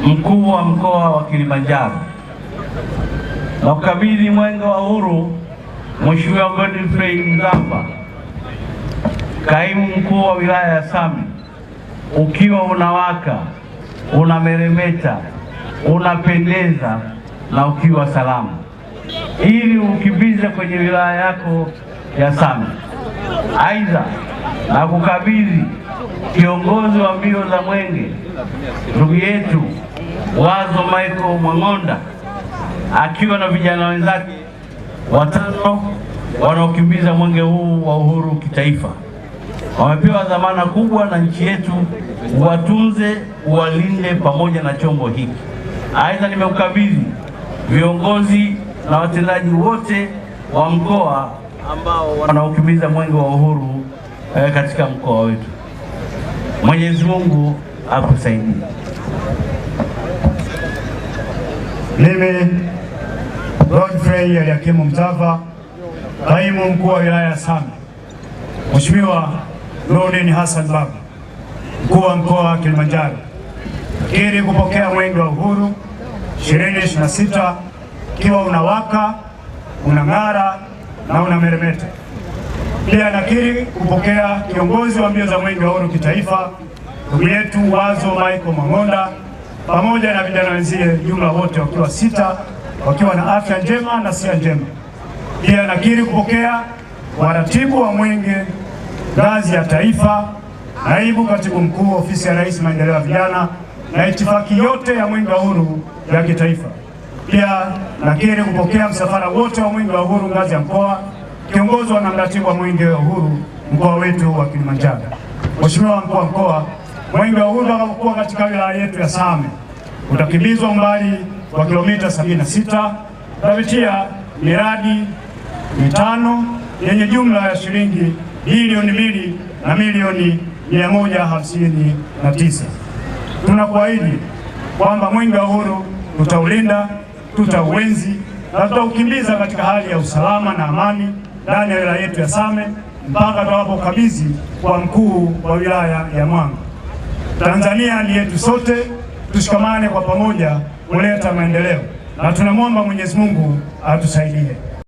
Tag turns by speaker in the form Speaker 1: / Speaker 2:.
Speaker 1: Mkuu wa Mkoa wa Kilimanjaro, na kukabidhi Mwenge wa Uhuru Mheshimiwa Godfrey Mzamba, Kaimu Mkuu wa Wilaya ya Same, ukiwa unawaka, unameremeta, unapendeza na ukiwa salama, ili ukimbize kwenye wilaya yako ya Same. Aidha, na kukabidhi kiongozi wa mbio za Mwenge ndugu yetu Wazo Michael Mwang'onda, akiwa na vijana wenzake 5 wanaokimbiza Mwenge huu wa Uhuru kitaifa. Wamepewa dhamana kubwa na nchi yetu, watunze, walinde pamoja na chombo hiki. Aidha, nimekabidhi viongozi na watendaji wote wa mkoa ambao wanaokimbiza Mwenge wa Uhuru katika mkoa wetu. Mwenyezi Mungu akusaidie.
Speaker 2: Mimi Godfrey Eliakimu Mzava, Kaimu Mkuu wa Wilaya ya Same, Mheshimiwa Nurdin Hassan Baba, Mkuu wa Mkoa wa Kilimanjaro, nakiri kupokea Mwenge wa Uhuru 2026 kiwa unawaka, unang'ara na unameremeta. Pia nakiri kupokea kiongozi wa mbio za Mwenge wa Uhuru kitaifa ndugu yetu Wazo Michael Mwang'onda pamoja na vijana wenzie, jumla wote wakiwa 6, wakiwa na afya njema na sia njema. Pia nakiri kupokea waratibu wa Mwenge ngazi ya taifa, naibu katibu mkuu ofisi ya Rais maendeleo ya vijana na itifaki yote ya Mwenge wa Uhuru ya kitaifa. Pia nakiri kupokea msafara wote wa Mwenge wa Uhuru ngazi ya mkoa, kiongozwa na mratibu wa Mwenge wa Uhuru mkoa wetu wa Kilimanjaro. Mheshimiwa Mkuu wa Mkoa, Mwenge wa Uhuru utakapokuwa katika wilaya yetu ya Same utakimbizwa umbali wa kilomita 76, utapitia miradi 5 yenye jumla ya shilingi bilioni 2 na milioni 159. Tunakuahidi kwamba Mwenge wa Uhuru tutaulinda, tutauenzi na tutaukimbiza katika hali ya usalama na amani ndani ya wilaya yetu ya Same mpaka tutakapokabidhi kwa mkuu wa wilaya ya Mwanga. Tanzania ni yetu sote, tushikamane kwa pamoja kuleta maendeleo, na tunamwomba Mwenyezi Mungu atusaidie.